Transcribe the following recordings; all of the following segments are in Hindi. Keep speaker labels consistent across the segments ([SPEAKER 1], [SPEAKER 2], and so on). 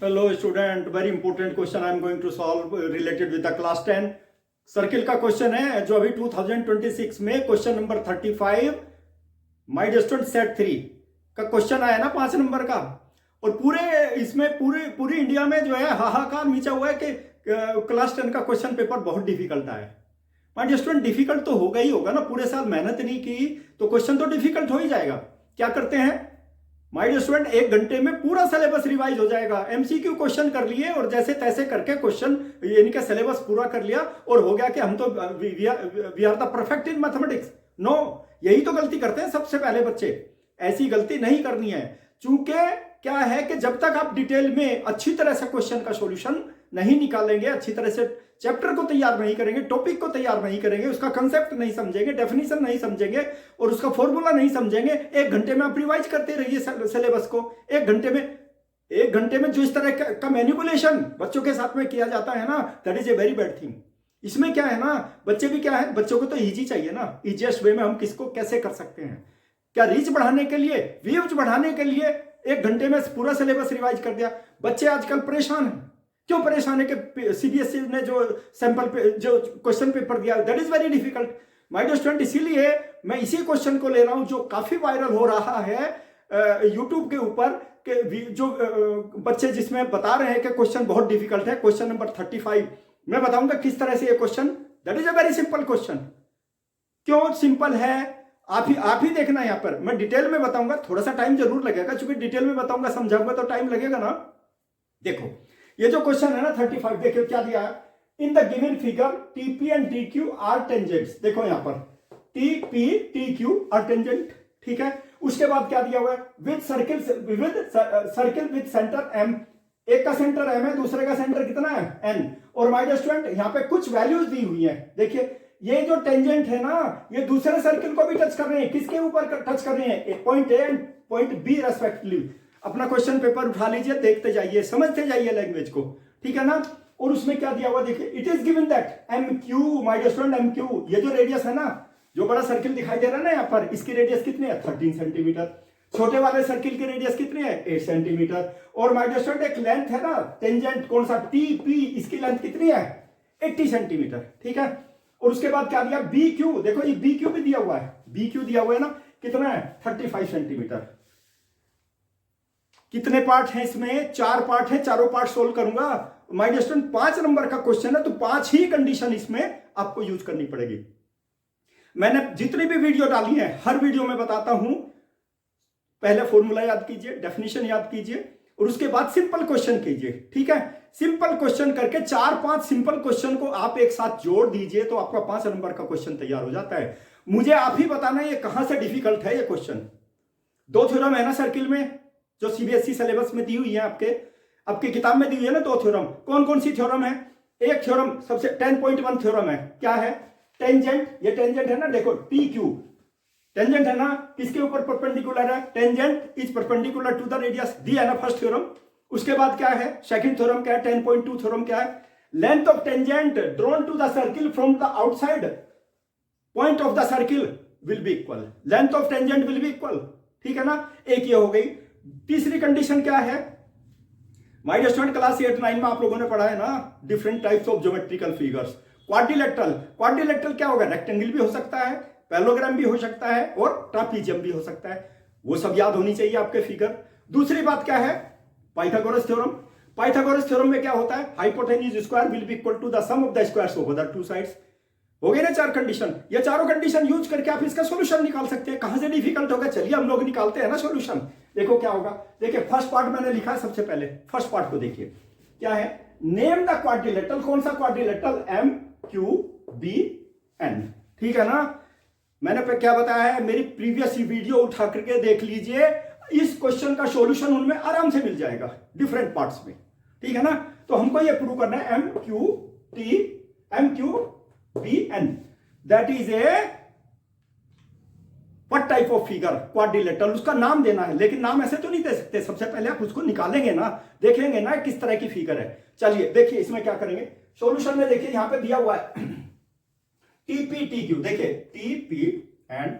[SPEAKER 1] Hello student, very important question I am going to solve related with the class 10. Circle का क्वेश्चन है जो अभी 2026 में question number 35 my distant set 3 का क्वेश्चन आया ना 5 नंबर का। और पूरे इसमें पूरी इंडिया में जो है हाहाकार मचा हुआ है कि क्लास 10 का क्वेश्चन पेपर बहुत डिफिकल्ट आया। माय डिस्टेंट डिफिकल्ट तो होगा ही होगा ना, पूरे साल मेहनत नहीं की तो क्वेश्चन तो डिफिकल्ट हो ही जाएगा। क्या करते हैं माय स्टूडेंट, 1 घंटे में पूरा सिलेबस रिवाइज हो जाएगा। एमसीक्यू क्वेश्चन कर लिए और जैसे तैसे करके क्वेश्चन यानी कि सिलेबस पूरा कर लिया और हो गया कि हम तो we are the perfect in mathematics. No, यही तो गलती करते हैं सबसे पहले बच्चे। ऐसी गलती नहीं करनी है, चूंकि क्या है कि जब तक आप डिटेल में अच्छी तरह से क्वेश्चन का सॉल्यूशन नहीं निकालेंगे, अच्छी तरह से चैप्टर को तैयार नहीं करेंगे, टॉपिक को तैयार नहीं करेंगे, उसका कंसेप्ट नहीं समझेंगे, डेफिनेशन नहीं समझेंगे और उसका फॉर्मूला नहीं समझेंगे, 1 घंटे में आप रिवाइज करते रहिए सिलेबस को। 1 घंटे में जो इस तरह का मैनिपुलेशन बच्चों के साथ में किया जाता है ना, that is a very bad thing. इसमें क्या है ना, बच्चे भी क्या है, बच्चों को तो इजी चाहिए ना, इजीएस्ट वे में हम किसको कैसे कर सकते हैं। क्या रीच बढ़ाने के लिए, व्यूज बढ़ाने के लिए 1 घंटे में पूरा सिलेबस रिवाइज कर दिया। बच्चे आजकल परेशान हैं। क्यों परेशान है कि सीबीएसई ने जो जो क्वेश्चन पेपर दिया that is very difficult. My dear student, इसीलिए मैं इसी क्वेश्चन को ले रहा हूं जो काफी वायरल हो रहा है यूट्यूब के ऊपर कि जो बच्चे जिसमें बता रहे हैं कि क्वेश्चन बहुत डिफिकल्ट है। क्वेश्चन नंबर 35 मैं बताऊंगा किस तरह से ये question, that is a very simple question. क्यों सिंपल है आप ही देखना। यहां पर मैं डिटेल में बताऊंगा, थोड़ा सा टाइम जरूर लगेगा, क्योंकि डिटेल में बताऊंगा समझाऊंगा तो टाइम लगेगा ना। देखो ये जो क्वेश्चन है ना 35, देखिए क्या दिया है। In the given figure TP and TQ are tangents. देखो यहां पर टीपी टीक्यू आर टेंजेंट, ठीक है। उसके बाद क्या दिया हुआ है, with circle with centre M. एक का सेंटर एम है, दूसरे का सेंटर कितना है एन। और माय डियर स्टूडेंट यहां पे कुछ वैल्यूज दी हुई है। देखिए ये जो टेंजेंट है ना, ये दूसरे सर्किल को भी टच कर रहे हैं। किसके ऊपर टच कर रहे हैं, point A and point B respectively. अपना क्वेश्चन पेपर उठा लीजिए, देखते जाइए, समझते जाइए लैंग्वेज को, ठीक है ना। और उसमें क्या दिया हुआ देखिए, it is given that M Q, my dear student M Q, ये जो रेडियस है ना, जो बड़ा सर्किल दिखाई दे रहा है ना यहाँ पर, इसकी रेडियस कितनी है 13 सेंटीमीटर। छोटे वाले सर्किल की रेडियस कितनी है 8 सेंटीमीटर। और माय डियर स्टूडेंट एक लेंथ है ना टेंजेंट, कौन सा टी पी, इसकी लेंथ कितनी है 80 सेंटीमीटर, ठीक है। और उसके बाद क्या दिया बी क्यू, देखो ये बी क्यू भी दिया हुआ है, बी क्यू दिया हुआ है ना, कितना है 35 सेंटीमीटर। कितने पार्ट हैं इसमें, 4 पार्ट हैं, चारों पार्ट सोल्व करूंगा। माय डियर स्टूडेंट 5 नंबर का क्वेश्चन है तो 5 ही कंडीशन इसमें आपको यूज करनी पड़ेगी। मैंने जितनी भी वीडियो डाली है हर वीडियो में बताता हूं, पहले फॉर्मूला याद कीजिए, डेफिनेशन याद कीजिए और उसके बाद सिंपल क्वेश्चन कीजिए, ठीक है। सिंपल क्वेश्चन करके 4-5 सिंपल क्वेश्चन को आप एक साथ जोड़ दीजिए तो आपका 5 नंबर का क्वेश्चन तैयार हो जाता है। मुझे आप ही बताना ये कहां से डिफिकल्ट है ये क्वेश्चन। 2 थ्योरम है ना सर्किल में, जो सीबीएसई सिलेबस में दी हुई है, आपकी किताब में दी हुई है ना 2 थ्योरम। कौन कौन सी थ्योरम है, एक थ्योरम सबसे 10.1 थ्योरम है, क्या है टेंजेंट। ये टेंजेंट है ना, देखो टी क्यू टेंजेंट है ना, किसके ऊपर परपेंडिकुलर है, tangent is perpendicular to the radius, दी है ना फर्स्ट थ्योरम। उसके बाद क्या है सेकंड थ्योरम, क्या है 10.2 थ्योरम, क्या है length of tangent drawn to the circle from the outside point of the circle will be equal, length of tangent will be equal, ठीक है ना। एक ये हो गई। तीसरी कंडीशन क्या है, माय डियर स्टूडेंट क्लास 8-9 में आप लोगों ने पढ़ा है ना different types of geometrical figures. Quadrilateral क्या होगा, रेक्टेंगल भी हो सकता है, पैरेललोग्राम भी हो सकता है और ट्रापीजियम भी हो सकता है, वो सब याद होनी चाहिए आपके फिगर। दूसरी बात क्या है, पाइथागोरस थ्योरम। पाइथागोरस थ्योरम में क्या होता है, hypotenuse square will be equal to the sum of the squares over the 2 sides. हो गए ना 4 कंडीशन। ये चारों कंडीशन यूज करके आप इसका सॉल्यूशन निकाल सकते हैं। कहां से डिफिकल्ट होगा, चलिए हम लोग निकालते हैं ना सॉल्यूशन। देखो क्या होगा, देखिए फर्स्ट पार्ट मैंने लिखा है, सबसे पहले फर्स्ट पार्ट को देखिए क्या है, नेम द क्वाड्रिलेटरल। कौन सा quadrilateral, M Q B N, ठीक है ना। मैंने क्या बताया है, मेरी प्रीवियस वीडियो उठा करके देख लीजिए, इस क्वेश्चन का सॉल्यूशन उनमें आराम से मिल जाएगा डिफरेंट पार्ट्स में, ठीक है ना। तो हमको ये प्रूव करना है M Q B N, that is a what type of figure, quadrilateral. उसका नाम देना है, लेकिन नाम ऐसे तो नहीं दे सकते, सबसे पहले आप उसको निकालेंगे ना, देखेंगे ना किस तरह की फिगर है। चलिए देखिए इसमें क्या करेंगे, सॉल्यूशन में देखिए यहां पे दिया हुआ है टीपी टी क्यू, देखिए TP and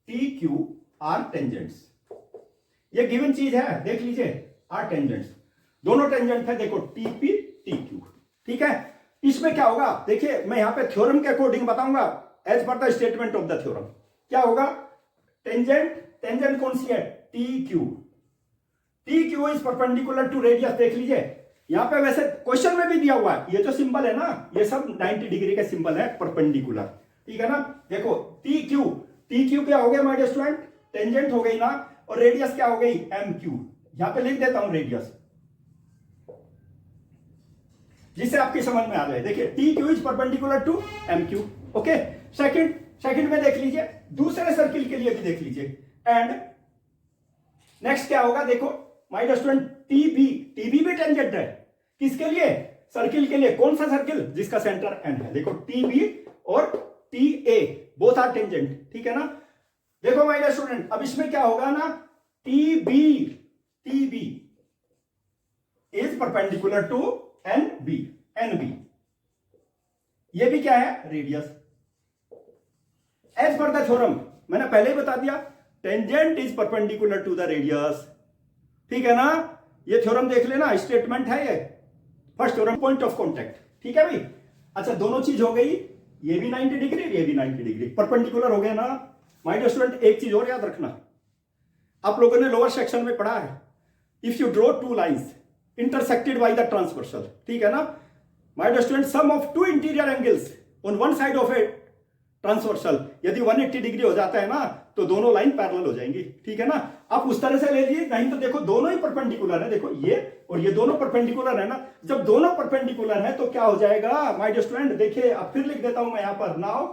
[SPEAKER 1] T Q R tangents, ये गिवन चीज है, देख लीजिए आर टेंजेंट्स। दोनों टेंजेंट है, देखो टीपी टीक्यू, ठीक है। इसमें क्या होगा, देखिए मैं यहां पे थ्योरम के अकॉर्डिंग बताऊंगा, as per the statement of the theorem क्या होगा। टेंजेंट, टेंजेंट कौन सी है, T Q, T Q is perpendicular to radius. देख लीजिए यहां पे वैसे क्वेश्चन में भी दिया हुआ है, ये जो सिंबल है ना, ये सब 90 डिग्री का सिंबल है परपेंडिकुलर, ठीक है ना। देखो टी क्यू, टी क्यू क्या हो गया माय स्टूडेंट, टेंजेंट हो गई ना, और रेडियस क्या हो गई, एम क्यू। यहां पे लिख देता हूं रेडियस, जिससे आपकी समझ में आ जाए। देखिए T Q is perpendicular to M Q, okay. Second में देख लीजिए, दूसरे सर्किल के लिए भी देख लीजिए। एंड नेक्स्ट क्या होगा, देखो माय स्टूडेंट टीबी, टीबी भी टेंजेंट है, किसके लिए, सर्किल के लिए। कौन सा सर्किल, जिसका सेंटर एन है। देखो टीबी और T A both are tangent, ठीक है ना। देखो माय स्टूडेंट अब इसमें क्या होगा ना, TB, TB is perpendicular to N B, N B ये भी क्या है, radius. As per the theorem मैंने पहले ही बता दिया, tangent is perpendicular to the radius, ठीक है ना। ये थ्योरम देख लेना, स्टेटमेंट है ये, first theorem, point of contact, ठीक है भाई। अच्छा दोनों चीज हो गई, ये भी 90 डिग्री, ये भी 90 डिग्री परपेंडिकुलर हो गया ना। माय डियर स्टूडेंट एक चीज और याद रखना, आप लोगों ने लोअर सेक्शन में पढ़ा है, if you draw two lines intersected by the transversal, ठीक है ना। My dear student sum of two interior angles on one side of a transversal, यदि 180 डिग्री हो जाता है ना, तो दोनों लाइन पैरेलल हो जाएंगी, ठीक है ना। आप उस तरह से ले लीजिए, नहीं तो देखो दोनों ही परपेंडिकुलर है, देखो ये और ये दोनों परपेंडिकुलर है ना। जब दोनों परपेंडिकुलर है तो क्या हो जाएगा माय डियर स्टूडेंट, देखिए अब फिर लिख देता हूं मैं यहां पर नाउ,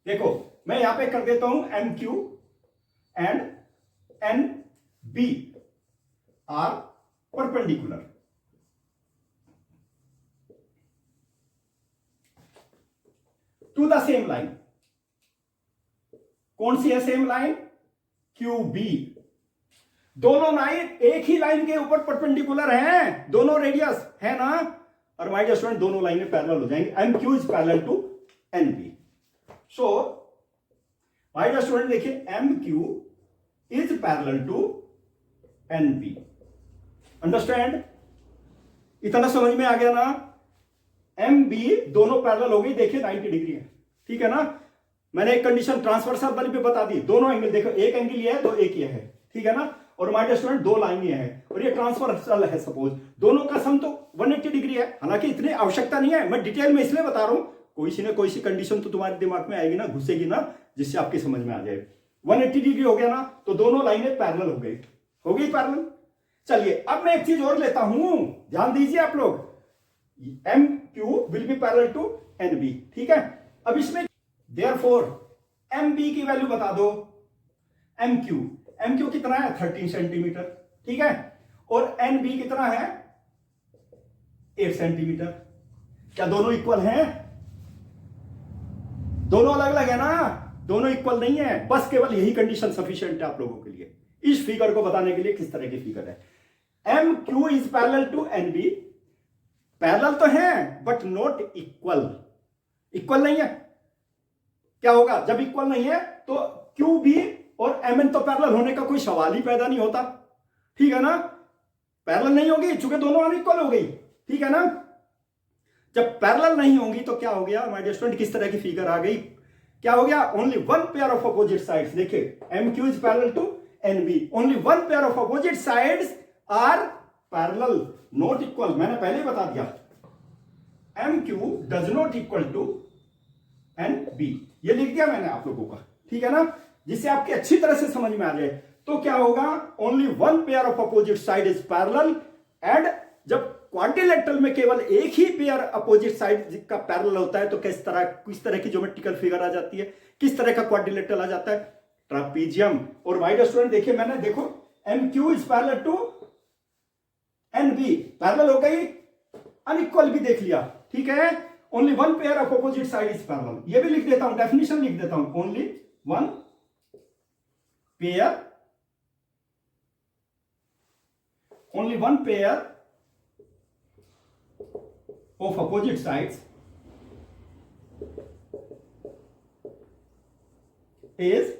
[SPEAKER 1] देखो मैं यहां पे कर देता हूं M Q and N B are perpendicular, to the same line. कौन सी है सेम लाइन, क्यू बी। दोनों लाइन एक ही लाइन के ऊपर परपेंडिकुलर हैं, दोनों रेडियस है ना, और माय डियर स्टूडेंट दोनों लाइनें पैरेलल हो जाएंगी। M Q is parallel to N B. So my dear student देखिए M Q is parallel to N B, understand, इतना समझ में आ गया ना। एम बी दोनों पैरेलल हो गई, देखिए 90 डिग्री है, ठीक है ना। मैंने एक कंडीशन ट्रांसवर्सल वाली पे बता दी, दोनों एंगल देखो, एक एंगल ये है तो एक ये है, ठीक है ना। और माय डियर स्टूडेंट दो लाइन ये है और ये ट्रांसवर्सल है, सपोज दोनों का सम तो 180 डिग्री है। हालांकि इतनी आवश्यकता नहीं है, मैं डिटेल में इसलिए बता रहा हूं, कोई सी कंडीशन तो तुम्हारे दिमाग में आएगी ना, घुसेगी ना, जिससे आपकी समझ में आ जाए। 180 डिग्री हो गया ना, तो दोनों लाइनें पैरेलल हो गई पैरेलल। चलिए अब मैं एक चीज और लेता हूं, ध्यान दीजिए आप लोग, M Q will be parallel to N B, ठीक है। अब इसमें देयरफॉर एम बी की वैल्यू बता दो, एम क्यू कितना है 13 सेंटीमीटर, ठीक है, और एन बी कितना है 8 सेंटीमीटर। क्या दोनों इक्वल हैं, दोनों अलग अलग है ना, दोनों इक्वल नहीं है। बस केवल यही कंडीशन सफिशिएंट है आप लोगों के लिए, इस फिगर को बताने के लिए किस तरह की फिगर है। M Q is parallel to N B, parallel तो है बट नॉट इक्वल, इक्वल नहीं है। क्या होगा जब इक्वल नहीं है, तो क्यू बी और एम एन तो पैरेलल होने का कोई सवाल ही पैदा नहीं होता, ठीक है ना। पैरेलल नहीं होगी चूंकि दोनों अनइक्वल हो गई, ठीक है ना। जब पैरेलल नहीं होंगी तो क्या हो गया माय डियर स्टूडेंट, किस तरह की फिगर आ गई, क्या हो गया, only one pair of opposite sides. देखिए M Q is parallel to N B, only one pair of opposite sides are parallel, not equal. मैंने पहले ही बता दिया, M Q does not equal to N B, ये लिख दिया मैंने आप लोगों का, ठीक है ना, जिससे आपकी अच्छी तरह से समझ में आ जाए। तो क्या होगा, only one pair of opposite side is parallel, and जब क्वाड्रिलेटरल में केवल एक ही पेयर अपोजिट साइड का पैरेलल होता है तो किस तरह की ज्योमेट्रिकल फिगर आ जाती है, किस तरह का क्वाड्रिलेटरल आ जाता है, ट्रापीजियम। और माय डियर स्टूडेंट देखिए मैंने, देखो M Q is parallel to N B, parallel हो गई, अनइक्वल भी देख लिया, ठीक है। Only one pair of opposite side is parallel, ये भी लिख देता हूं, डेफिनेशन लिख देता हूं, only one pair, only one pair of opposite sides is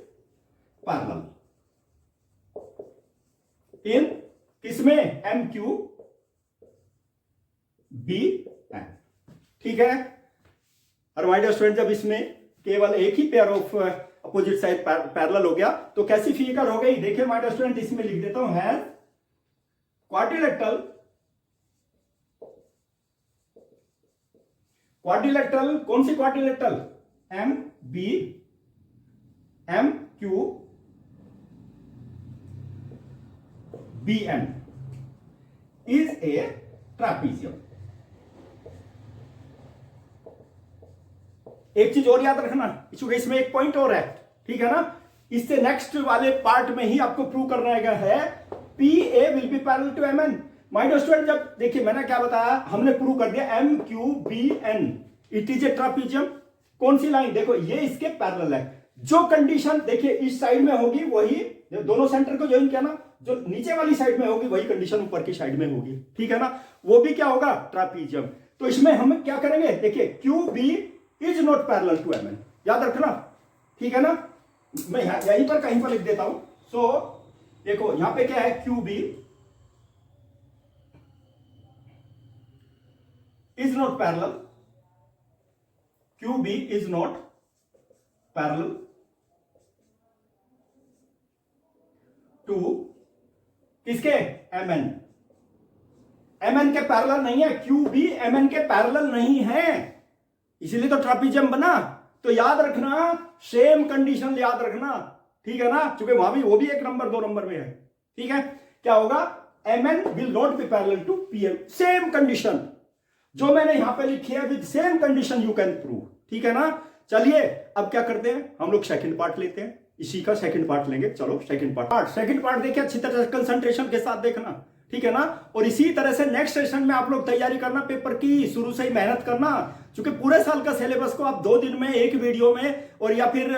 [SPEAKER 1] parallel in किसमें? एम क्यू बी एन, ठीक है। और माय डियर स्टूडेंट, जब इसमें केवल एक ही pair of opposite side parallel हो गया तो कैसी फिगर हो गई? देखिए माय डियर स्टूडेंट, इसमें लिख देता हूं, हैज क्वाड्रिलेटरल, कौन सी quadrilateral? M B M Q B N is a trapezium. एक चीज और याद रखना, क्योंकि इसमें एक पॉइंट और है, ठीक है ना। इससे नेक्स्ट वाले पार्ट में ही आपको प्रूव करना है P A will be parallel to M N. My dear student, जब देखिए मैंने क्या बताया, हमने प्रूव कर दिया M Q B N it is a trapezium. कौन सी लाइन? देखो ये इसके पैरेलल है। जो कंडीशन देखिए इस साइड में होगी वही, दोनों सेंटर को ज्वाइन किया ना, जो नीचे वाली साइड में होगी वही कंडीशन ऊपर की साइड में होगी, ठीक है ना। वो भी क्या होगा? ट्रापीजियम। तो इसमें हम क्या करेंगे? देखिए Q B is not parallel to M N, याद रखना, ठीक है ना। मैं यहीं पर कहीं पर लिख देता हूं। सो देखो यहां पे क्या है? Q B is not parallel, Q B is not parallel to किसके? M N. एम एन के पैरेलल नहीं है, क्यू बी एम एन के पैरेलल नहीं है, इसीलिए तो ट्रापीजियम बना। तो याद रखना, सेम कंडीशन याद रखना, ठीक है ना, क्योंकि वहां भी वो भी 1 नंबर 2 नंबर में है, ठीक है। क्या होगा? M N will not be parallel to P M. Same condition जो मैंने यहां पे लिखी है, with same condition you can prove, ठीक है ना। चलिए अब क्या करते हैं, हम लोग सेकंड पार्ट लेते हैं, इसी का सेकंड पार्ट लेंगे। चलो सेकंड पार्ट देखिए, अच्छी तरह से कंसंट्रेशन के साथ देखना, ठीक है ना। और इसी तरह से नेक्स्ट सेशन में आप लोग तैयारी करना पेपर की, शुरू से ही मेहनत करना, क्योंकि पूरे साल का सिलेबस को आप 2 दिन में, 1 वीडियो में और या फिर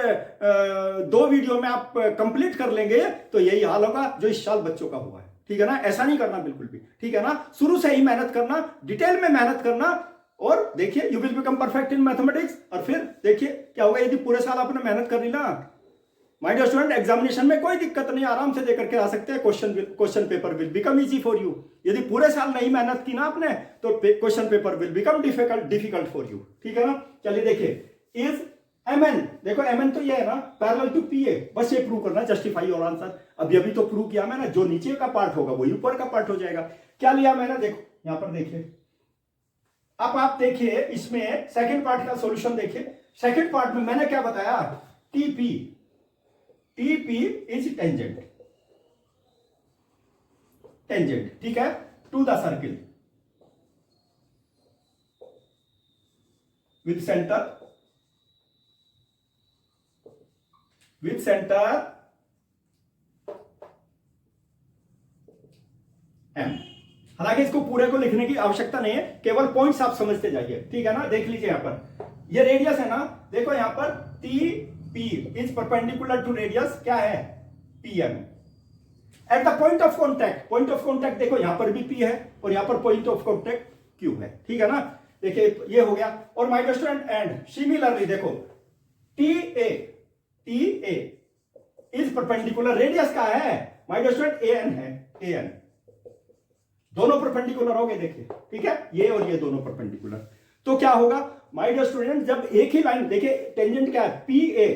[SPEAKER 1] 2 वीडियो में आप कंप्लीट कर लेंगे तो यही हाल होगा जो इस साल बच्चों का हुआ है, ठीक है ना। ऐसा नहीं करना बिल्कुल भी, ठीक है ना। शुरू से ही मेहनत करना, डिटेल में मेहनत करना, और देखिए you will become perfect in mathematics. और फिर देखिए क्या होगा, यदि पूरे साल आपने मेहनत कर ली ना, माय डियर स्टूडेंट, एग्जामिनेशन में कोई दिक्कत नहीं, आराम से देकर के आ सकते हैं। Question paper will become easy for you. यदि पूरे साल नहीं मेहनत की ना आपने तो question paper will become difficult for you, ठीक है ना। चलिए देखिए, इज एम एन, देखो एम एन तो ये है ना, पैरेलल टू पी ए, बस ये प्रूव करना, जस्टिफाई योर आंसर। अभी तो प्रूव किया मैंने, जो नीचे का पार्ट होगा वही ऊपर का पार्ट हो जाएगा। क्या लिया मैंने? देखो यहां पर देखिए, अब आप देखिए इसमें सेकंड पार्ट का सॉल्यूशन देखिए। सेकंड पार्ट में मैंने क्या बताया? टीपी इज टेंजेंट, ठीक है, to the circle with centre M. हालांकि इसको पूरे को लिखने की आवश्यकता नहीं है, केवल पॉइंट्स आप समझते जाइए, ठीक है ना। देख लीजिए यहां पर ये रेडियस है ना, देखो यहां पर T P is perpendicular to radius क्या है? P M. At the point of contact देखो यहां पर भी पी है और यहां पर पॉइंट ऑफ कॉन्टैक्ट क्यू है, ठीक है ना। देखिए ये हो गया। और my dear student, and similarly देखो T A is perpendicular, radius का है my dear student? A N है, ए एन, दोनों परपेंडिकुलर हो गए, देखिए, ठीक है, ये और ये दोनों परपेंडिकुलर। तो क्या होगा माय डियर स्टूडेंट, जब एक ही लाइन, देखिए टेंजेंट क्या है? पी ए,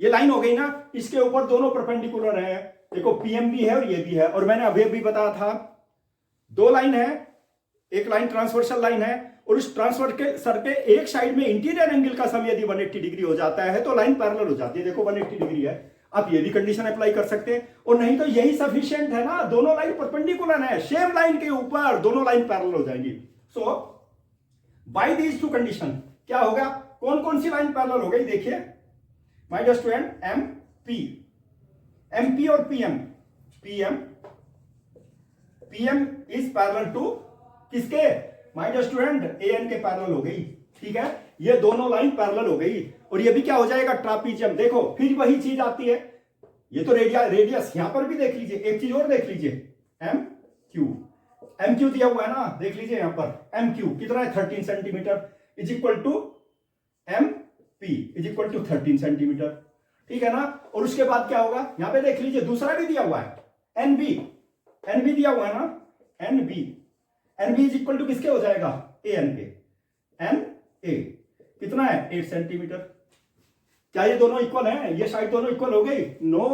[SPEAKER 1] ये लाइन हो गई ना, इसके ऊपर दोनों परपेंडिकुलर है, देखो पीएम भी है और ये भी है। और मैंने अभी भी बताया था 2 लाइन है, एक लाइन ट्रांसवर्सल लाइन है, और उस ट्रांसवर्सल के एक साइड में इंटीरियर एंगल का सम यदि 180 डिग्री हो जाता है तो लाइन पैरेलल हो जाती है। देखो 180 डिग्री है, आप ये भी कंडीशन अप्लाई कर सकते हैं। और नहीं तो यही सफिशिएंट है ना, दोनों लाइन परपेंडिकुलर है, सेम लाइन के ऊपर दोनों लाइन पैरेलल हो जाएंगी। सो बाय दीज 2 कंडीशन क्या होगा? कौन कौन सी लाइन पैरेलल हो गई? देखिए माय डियर स्टूडेंट, एमपी और पीएम इज पैरेलल टू किसके? माय डियर स्टूडेंट, एएन के पैरेलल हो गई, ठीक है। ये दोनों लाइन पैरेलल हो गई और ये भी क्या हो जाएगा? ट्रापीजियम। देखो फिर वही चीज आती है, ये तो रेडियस यहां पर भी देख लीजिए, एक चीज और देख लीजिए, एम क्यू दिया हुआ है ना, देख लीजिए यहां पर एम क्यू कितना है? 13 centimetre is equal to M P is equal to 13 centimetre, ठीक है ना। और उसके बाद क्या होगा? यहां पे देख लीजिए दूसरा भी दिया हुआ है, एन बी एन बी दिया हुआ है ना, N B is equal to किसके हो जाएगा, ए एन के, एन ए कितना है 8 सेंटीमीटर। क्या ये दोनों इक्वल हैं, ये साइड दोनों इक्वल हो गई, नो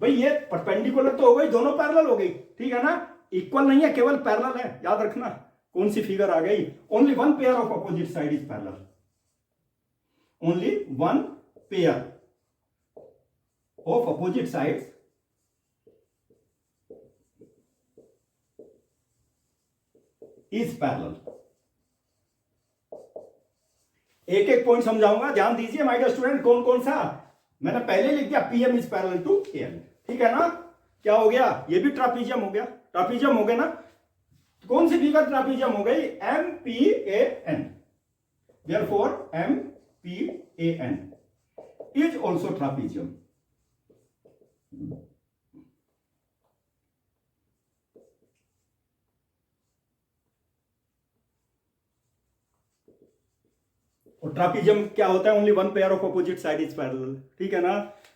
[SPEAKER 1] भाई ये परपेंडिकुलर तो हो गई, दोनों पैरेलल हो गई, ठीक है ना, इक्वल नहीं है केवल पैरेलल है, याद रखना। कौन सी फिगर आ गई, only one pair of opposite side is parallel, only one pair of opposite sides is parallel. एक एक पॉइंट समझाऊंगा, ध्यान दीजिए माय डियर स्टूडेंट। कौन कौन सा मैंने पहले लिख दिया, PM is parallel to N, ठीक है ना। क्या हो गया, ये भी ट्रापीजियम हो गया, ट्रापीजियम हो गया ना। कौन सी फिगर ट्रापीजियम हो गई, M P A N, therefore M P A N is also trapezium. और ट्रापीजियम क्या होता है, only one pair of opposite side is parallel, ठीक है ना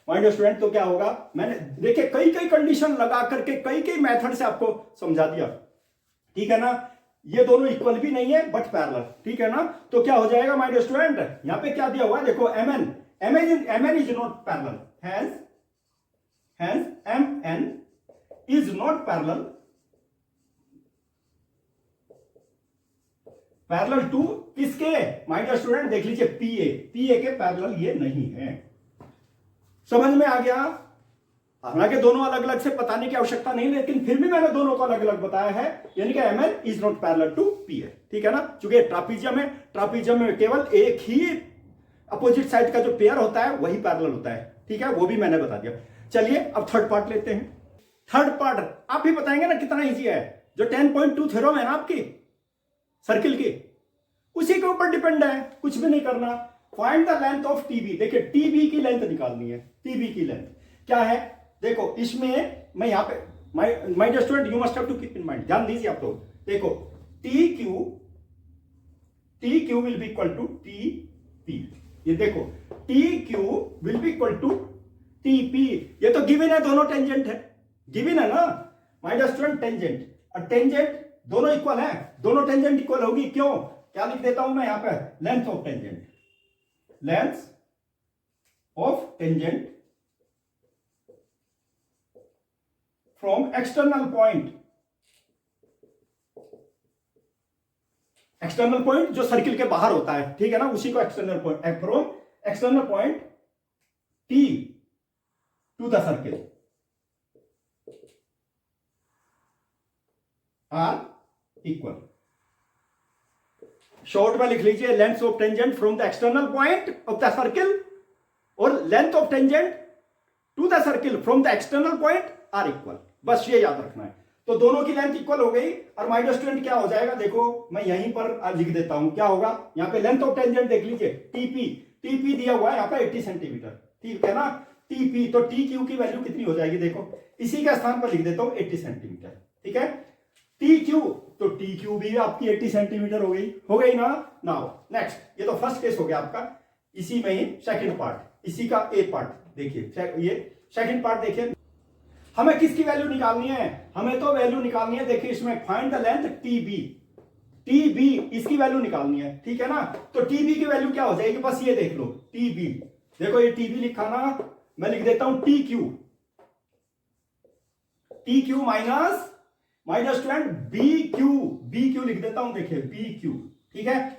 [SPEAKER 1] माय डियर स्टूडेंट। तो क्या होगा, मैंने देखिए कई कई कंडीशन लगा करके कई कई मेथड से आपको समझा दिया, ठीक है ना। ये दोनों इक्वल भी नहीं है बट पैरेलल, ठीक है ना। तो क्या हो जाएगा माय डियर स्टूडेंट, यहां पे क्या दिया हुआ है देखो, M N is not parallel, hence M N is not parallel parallel to किसके, माय डियर स्टूडेंट देख लीजिए, पीए के पैरेलल ये नहीं है। समझ में आ गया। हालांकि दोनों अलग अलग से बताने की आवश्यकता नहीं, लेकिन फिर भी मैंने दोनों को अलग अलग बताया है, यानी कि MN is not parallel to PA, ठीक है ना। चूंकि ट्रापीजियम है, ट्रापीजियम में केवल एक ही अपोजिट साइड का जो पेयर होता है वही पैरेलल होता है, ठीक है, वो भी मैंने बता दिया। चलिए अब थर्ड पार्ट लेते हैं। थर्ड पार्ट आप भी बताएंगे ना कितना इजी है। जो 10.2 थ्योरम है ना आपकी सर्किल की, उसी के ऊपर डिपेंड है, कुछ भी नहीं करना। Find the length of TB, देखिए टीबी की लेंथ निकालनी है। टीबी की लेंथ क्या है, देखो इसमें मैं यहां पे my dear student you must have to keep in mind, ध्यान दीजिए आप लोग। देखो T Q will be equal to T P, ये देखो T Q will be equal to T P, ये तो गिवन है, दोनों टेंजेंट है, गिवन है ना माय डियर स्टूडेंट। टेंजेंट और टेंजेंट दोनों इक्वल है, दोनों टेंजेंट इक्वल होगी, क्यों, क्या लिख देता हूं मैं यहां पे, length of tangent, length of tangent from external point, external point जो सर्किल के बाहर होता है, ठीक है ना, उसी को external point, from external point T to the circle are equal. Short में लिख लीजिए, length of tangent from the external point of the circle और length of tangent to the circle from the external point are equal, बस ये याद रखना है। तो दोनों की लेंथ इक्वल हो गई और माय डियर स्टूडेंट क्या हो जाएगा, देखो मैं यहीं पर लिख देता हूं, क्या होगा, यहां पे लेंथ ऑफ टेंजेंट देख लीजिए, टीपी दिया हुआ है यहां पे 80 सेंटीमीटर, ठीक है ना। टीपी तो टी क्यू की वैल्यू कितनी हो जाएगी, देखो इसी के स्थान पर लिख देता हूं 80 सेंटीमीटर, ठीक है। टी क्यू तो टी क्यू भी आपकी 80 सेंटीमीटर हो गई ना। नाउ नेक्स्ट, ये तो फर्स्ट केस हो गया आपका, इसी में ही सेकंड पार्ट, इसी का ए पार्ट देखिए, ये सेकंड पार्ट देखिए, हमें किसकी वैल्यू निकालनी है, हमें तो वैल्यू निकालनी है, देखिए इसमें फाइंड द लेंथ टीबी इसकी वैल्यू निकालनी है, ठीक है ना। तो टीबी की वैल्यू क्या हो जाएगी, बस ये देख लो, टीबी देखो, ये टीबी लिखा ना, मैं लिख देता हूं T Q minus my dear student B Q लिख देता हूं, देखिए बी क्यू, ठीक है।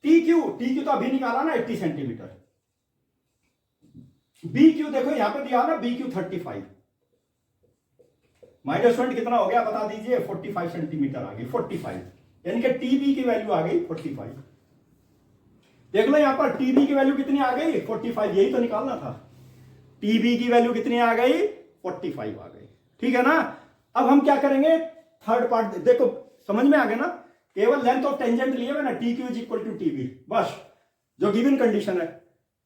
[SPEAKER 1] टी क्यू तो अभी निकाला ना 80 सेंटीमीटर, बी क्यू देखो यहां पे दिया ना, B Q 35, my dear student कितना हो गया बता दीजिए, 45 सेंटीमीटर आ गई, 45, यानी कि टीबी की वैल्यू आ गई 45। देख लो यहां पर टीबी की वैल्यू कितनी आ गई, 45, यही तो निकालना था। टीबी की वैल्यू कितनी आ गई, 45 आ गई, ठीक है ना। अब हम क्या करेंगे, थर्ड पार्ट देखो, समझ में आ गया ना, केवल लेंथ ऑफ टेंजेंट लिए मैंने, T Q is equal to TB, बस जो गिवन कंडीशन है।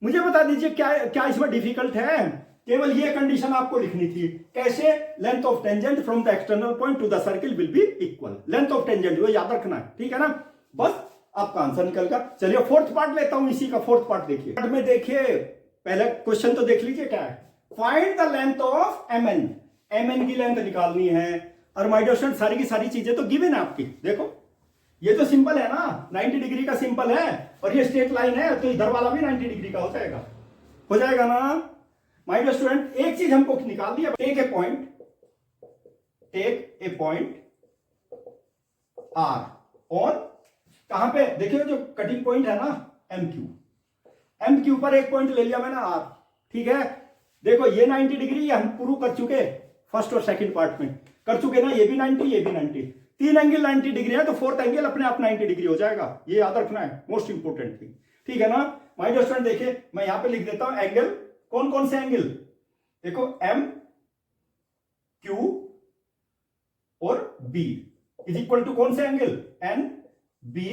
[SPEAKER 1] मुझे बता दीजिए क्या इसमें डिफिकल्ट है, केवल ये कंडीशन आपको लिखनी थी, कैसे, length of tangent from the external point two the circle will be equal, length of tangent वो याद रखना है, ठीक है ना, बस आपका आंसर निकल गया। चलिए फोर्थ पार्ट लेता हूं, इसी का फोर्थ पार्ट देखिए। पार्ट में देखिए पहले क्वेश्चन तो देख लीजिए क्या है, find the length of MN की लेंथ निकालनी है। और माय डियर स्टूडेंट सारी की सारी चीजें तो गिवन है आपकी। देखो ये तो सिंपल है ना, 90 डिग्री का सिंपल है और ये स्ट्रेट लाइन है, तो इधर वाला भी 90 डिग्री का हो जाएगा ना माय डियर स्टूडेंट। एक चीज हमको निकाल दिया, टेक ए पॉइंट आर और कहां पे देखिए जो कटिंग पॉइंट है ना एम क्यू पर एक पॉइंट ले लिया मैंने आर, ठीक है। देखो ये 90 डिग्री हम प्रूव कर चुके फर्स्ट और सेकंड पार्ट में कर चुके ना, ये भी 90 ये भी 90, तीन एंगल 90 डिग्री है तो फोर्थ एंगल अपने आप 90 डिग्री हो जाएगा, ये याद रखना है, मोस्ट इंपोर्टेंट थिंग, ठीक है ना माय डियर स्टूडेंट। देखिए मैं यहां पे लिख देता हूं एंगल, कौन कौन से एंगल, देखो एम क्यू और बी इज इक्वल टू कौन से angle N B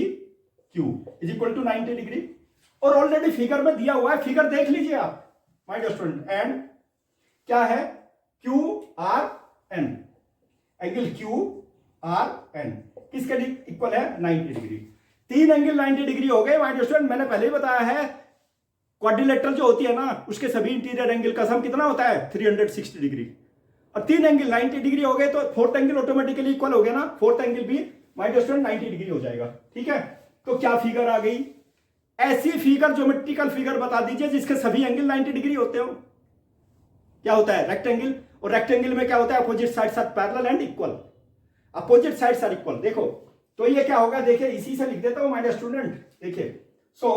[SPEAKER 1] Q is equal to 90 degree, और ऑलरेडी फिगर में दिया हुआ है, फिगर देख लीजिए आप माय डियर स्टूडेंट। एंड क्या है Q R N, angle Q R N किसके इक्वल है 90 डिग्री, तीन एंगल 90 डिग्री हो गए माय डियर स्टूडेंट। मैंने पहले ही बताया है क्वाड्रिलेटरल जो होती है ना उसके सभी इंटीरियर एंगल का सम कितना होता है 360 डिग्री, और तीन एंगल 90 डिग्री हो गए तो फोर्थ एंगल ऑटोमेटिकली इक्वल हो गया ना, फोर्थ एंगल भी माय डियर स्टूडेंट 90 डिग्री हो जाएगा, ठीक है। तो क्या फिगर आ गई, ऐसी फिगर ज्योमेट्रिकल फिगर बता दीजिए जिसके सभी एंगल 90 डिग्री होते हो। क्या होता है रेक्टेंगल, और रेक्टेंगल में क्या होता है opposite sides are parallel and equal, opposite sides are equal. देखो तो ये क्या होगा, देखिए इसी से लिख देता हूं माय डियर स्टूडेंट। देखिए सो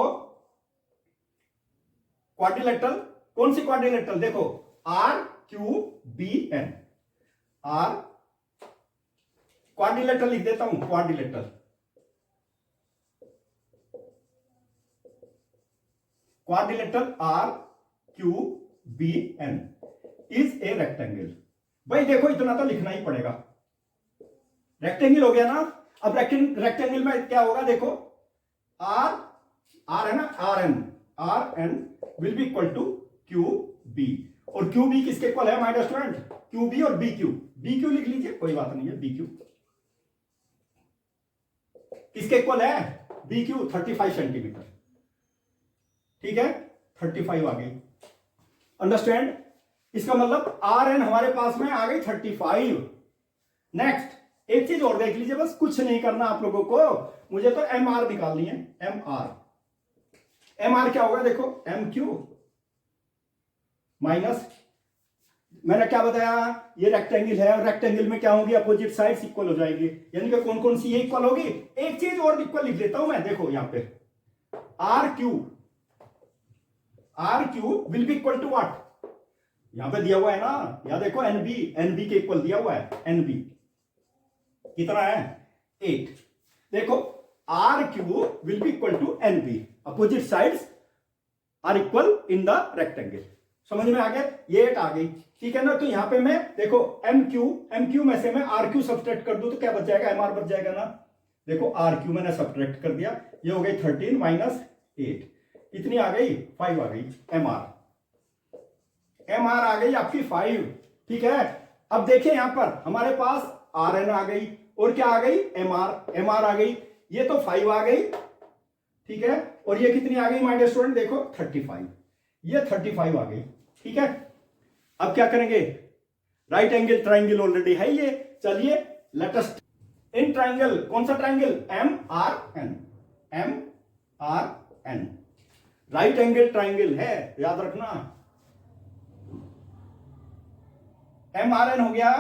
[SPEAKER 1] क्वाड्रिलेटरल, कौन सी क्वाड्रिलेटरल, देखो R Q B N, R quadrilateral लिख देता हूं, quadrilateral R Q B N is a rectangle. भाई देखो इतना तो लिखना ही पड़ेगा, रेक्टेंगल हो गया ना। अब रेक्टेंगल में क्या होगा, देखो आर है ना, R N will be equal to Q B, और क्यू बी किसके इक्वल है my dear student, Q B और बी क्यू लिख लीजिए, कोई बात नहीं है, बी क्यू किसके इक्वल है, बी क्यू 35 सेंटीमीटर, ठीक है 35 आ गई, अंडरस्टैंड। इसका मतलब आर एन हमारे पास में आ गई 35। नेक्स्ट एक चीज और देख लीजिए, बस कुछ नहीं करना आप लोगों को, मुझे तो एम आर निकालनी है, एम आर क्या होगा, देखो एम क्यू माइनस, मैंने क्या बताया ये रेक्टेंगल है, और रेक्टेंगल में क्या होगी अपोजिट साइड्स इक्वल हो जाएंगी, यानी कि कौन कौन सी ये इक्वल होगी। एक चीज और इक्वल लिख देता हूं मैं, देखो यहां पे R Q will be equal to what, यहां पे दिया हुआ है ना, यहां देखो एनबी के इक्वल दिया हुआ है, एनबी कितना है 8, देखो R Q will be equal to N B, opposite sides are equal in the rectangle, समझ में आ गया, ये 8 आ गई, ठीक है ना। तो यहां पे मैं देखो एम क्यू में से मैं आर क्यू सब्सट्रैक्ट कर दूं तो क्या बच जाएगा, एम आर बच जाएगा ना, देखो आर क्यू मैंने सब्सट्रैक्ट कर दिया, ये हो गई 13 माइनस 8, कितनी आ गई 5 आ गई, एम आर आ गई आपकी 5, ठीक है। अब देखिए यहां पर हमारे पास आर एन आ गई और क्या आ गई एम आर आ गई, ये तो 5 आ गई, ठीक है, और ये कितनी आ गई माय डियर स्टूडेंट, देखो 35, ये 35 आ गई, ठीक है। अब क्या करेंगे, राइट एंगल ट्राइंगल ऑलरेडी है ये, चलिए लेट अस इन ट्राइंगल, कौन सा triangle M R N, right angle triangle है, याद रखना एम आर एन हो गया,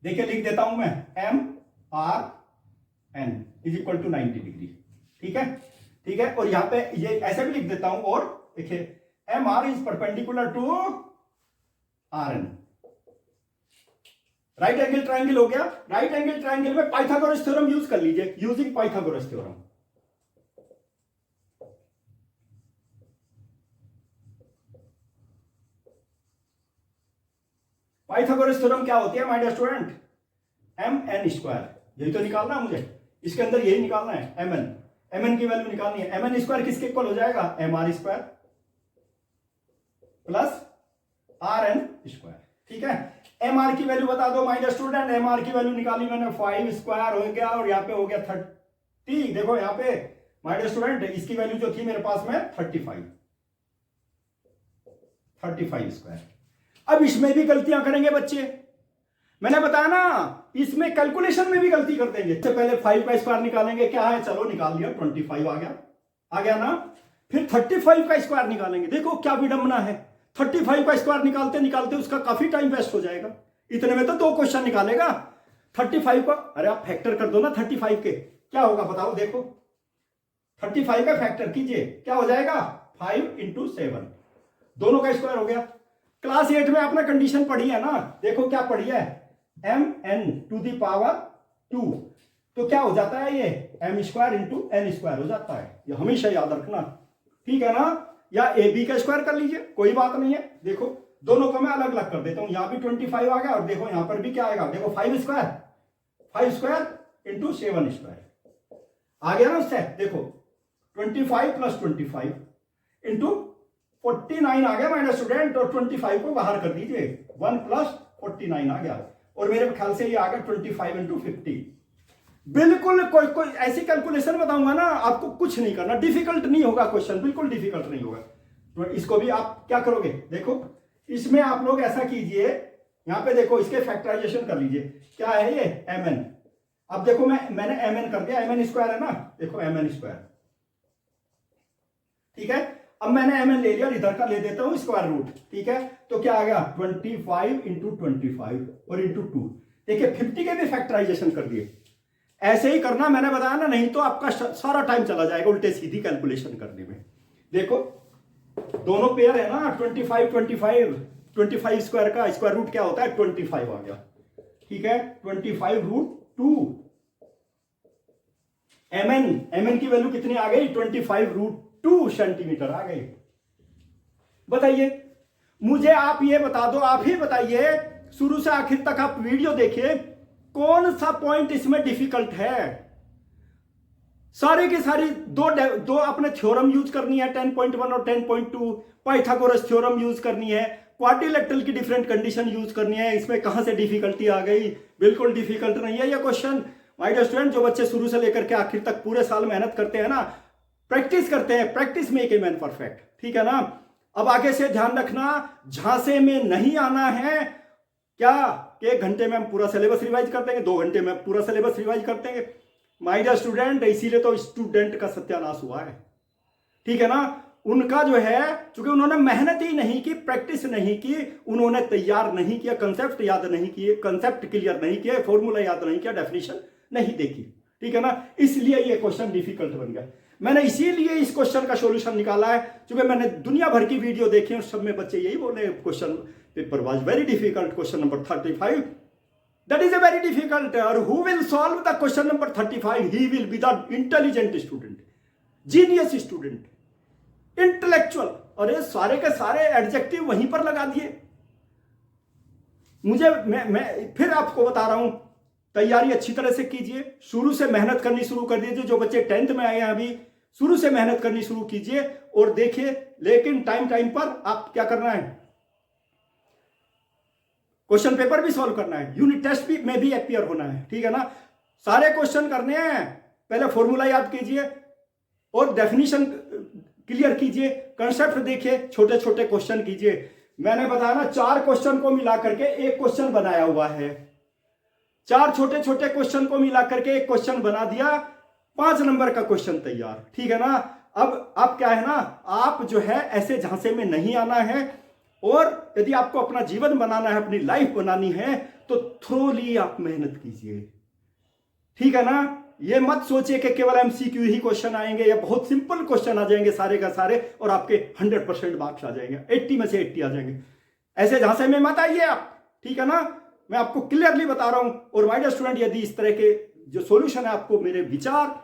[SPEAKER 1] देखिए लिख देता हूं मैं M R N is equal to 90 degree, ठीक है, और यहां पे ये ऐसे भी लिख देता हूं, और देखिए M R is perpendicular to R N, right angle triangle हो गया। राइट एंगल ट्राइंगल में पाइथागोरस थ्योरम यूज कर लीजिए, using Pythagoras theorem, Pythagoras theorem क्या होती है my dear student, M N square, यही तो निकालना है मुझे, इसके अंदर यही निकालना है, एम एन की वैल्यू निकालनी है, एम एन स्क्वायर किसके इक्वल हो जाएगा, M R square plus R N square, ठीक है। एम आर की वैल्यू बता दो my dear student, M R की वैल्यू निकाली मैंने 5 स्क्वायर हो गया, और यहाँ पे हो गया 30, देखो यहाँ पे माय डियर स्टूडेंट इसकी वैल्यू जो थी मेरे पास में 35 स्क्वायर। अब इसमें भी गलतियां करेंगे बच्चे, मैंने बताया ना, इसमें कैलकुलेशन में भी गलती कर देंगे। इससे पहले 5 का स्क्वायर निकालेंगे, क्या है, चलो निकाल लिया, 25 आ गया ना। फिर 35 का स्क्वायर निकालेंगे, देखो क्या विडंबना है, 35 का स्क्वायर निकालते निकालते उसका काफी टाइम वेस्ट हो जाएगा। इतने में तो 2 क्वेश्चन निकालेगा। 35 का, अरे आप फैक्टर कर दो ना 35 के, क्या होगा बताओ, देखो 35 का फैक्टर कीजिए, क्या हो जाएगा, 5 × 7, दोनों का स्क्वायर हो गया। क्लास 8 में आपने कंडीशन पढ़ी है ना, देखो क्या पढ़ी है, mn⁴ तो क्या हो जाता है, ये m² × n² हो जाता है। ये हमेशा याद रखना, ठीक है ना। या ए बी का स्क्वायर कर लीजिए, कोई बात नहीं है। देखो दोनों को मैं अलग अलग कर देता हूं, यहां भी 25 आ गया, और देखो यहां पर भी क्या आएगा, देखो 5² × 7² आ गया ना उससे। देखो 25 + 25 × 49 आ गया मेरा स्टूडेंट, और 25 को बाहर कर दीजिए, 1 + 49 आ गया, और मेरे ख्याल से ये आ गया 25 × 50। बिल्कुल कोई ऐसी कैलकुलेशन बताऊंगा ना, आपको कुछ नहीं करना, डिफिकल्ट नहीं होगा क्वेश्चन, बिल्कुल डिफिकल्ट नहीं होगा। तो इसको भी आप क्या करोगे, देखो इसमें आप लोग ऐसा कीजिए, यहां पे देखो इसके फैक्टराइजेशन कर लीजिए, क्या है ये mn। अब देखो मैंने mn कर दिया, mn² है ना, देखो mn², ठीक है। अब मैंने mn ले लिया और इधर का ले देता हूं स्क्वायर रूट, ठीक है। तो क्या आ गया, 25 × 25 और × 2। देखिए 50 के भी फैक्टराइजेशन कर दिए। ऐसे ही करना, मैंने बताया ना, नहीं तो आपका सारा टाइम चला जाएगा उल्टे सीधी कैलकुलेशन करने में। देखो दोनों पेयर है ना, 25 स्क्वायर का स्क्वायर रूट क्या होता है, 25 आ गया, ठीक है। 25√2 mn की वैल्यू कितनी आ गई, 25√2 सेंटीमीटर आ गई। बताइए मुझे, आप ये बता दो, आप ही बताइए, शुरू से आखिर तक आप वीडियो देखिए, कौन सा पॉइंट इसमें डिफिकल्ट है। सारी की सारी दो अपने थ्योरम यूज करनी है, 10.1 और 10.2, पाइथागोरस थ्योरम यूज करनी है, क्वाड्रिलेटरल की डिफरेंट कंडीशन यूज करनी है। इसमें कहां से डिफिकल्टी आ गई, बिल्कुल डिफिकल्ट नहीं है ये क्वेश्चन। माय डियर स्टूडेंट, जो बच्चे शुरू से लेकर के आखिर तक पूरे साल मेहनत करते हैं ना, प्रैक्टिस करते हैं, practice make a man perfect, ठीक है ना। अब आगे से ध्यान रखना, झांसे में नहीं आना है, क्या कि 1 घंटे में हम पूरा सिलेबस रिवाइज कर देंगे, 2 घंटे में पूरा सिलेबस रिवाइज कर देंगे। माय डियर स्टूडेंट, इसीलिए तो स्टूडेंट का सत्यानाश हुआ है, ठीक है ना। उनका जो है, चूंकि उन्होंने मेहनत ही नहीं की, प्रैक्टिस नहीं की, उन्होंने तैयार नहीं किया, कंसेप्ट याद नहीं किए, कंसेप्ट क्लियर नहीं किया, फॉर्मूला याद नहीं किया, डेफिनेशन नहीं देखी, ठीक है ना। इसलिए ये क्वेश्चन डिफिकल्ट बन गया। मैंने इसीलिए इस क्वेश्चन का सॉल्यूशन निकाला है, क्योंकि मैंने दुनिया भर की वीडियो देखी और सब में बच्चे यही बोल रहे हैं, question paper was very difficult, question number 35 that is a very difficult, or who will solve the question number 35, he will be the intelligent student, genius student, intellectual। अरे सारे के सारे एडजेक्टिव वहीं पर लगा दिए। मुझे मैं फिर आपको बता रहा हूं, तैयारी अच्छी तरह से कीजिए, शुरू से मेहनत करनी शुरू कर दीजिए। जो बच्चे 10th में आए हैं अभी, शुरू से मेहनत करनी शुरू कीजिए और देखिए, लेकिन टाइम पर आप क्या करना है, क्वेश्चन पेपर भी सॉल्व करना है, यूनिट टेस्ट भी में भी अपीयर होना है, ठीक है ना। सारे क्वेश्चन करने हैं, पहले फॉर्मूला याद कीजिए और डेफिनेशन क्लियर कीजिए, कंसेप्ट देखिए, छोटे छोटे क्वेश्चन कीजिए। मैंने बताया ना, 4 क्वेश्चन को मिला करके एक क्वेश्चन बनाया हुआ है, 4 छोटे छोटे क्वेश्चन को मिला करके एक क्वेश्चन बना दिया, 5 नंबर का क्वेश्चन तैयार, ठीक है ना। अब आप क्या है ना, आप जो है ऐसे झांसे में नहीं आना है, और यदि आपको अपना जीवन बनाना है, अपनी लाइफ बनानी है, तो थोड़ी आप मेहनत कीजिए, ठीक है ना। ये मत सोचिए कि केवल एमसीक्यू ही क्वेश्चन आएंगे या बहुत सिंपल क्वेश्चन आ जाएंगे सारे का सारे और आपके 100% मार्क्स आ जाएंगे, 80 में से 80 आ जाएंगे। ऐसे झांसे में मत आइए आप, ठीक है ना। मैं आपको क्लियरली बता रहा हूं। और माय डियर स्टूडेंट, यदि इस तरह के जो सॉल्यूशन है, आपको मेरे विचार,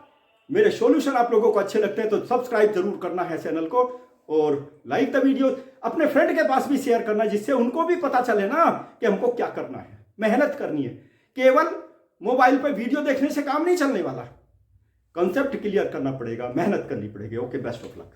[SPEAKER 1] मेरे सॉल्यूशन आप लोगों को अच्छे लगते हैं, तो सब्सक्राइब जरूर करना है चैनल को, और लाइक द वीडियो, अपने फ्रेंड के पास भी शेयर करना, जिससे उनको भी पता चले ना कि हमको क्या करना है, मेहनत करनी है। केवल मोबाइल पर वीडियो देखने से काम नहीं चलने वाला, कंसेप्ट क्लियर करना पड़ेगा, मेहनत करनी पड़ेगी। Okay, best of luck.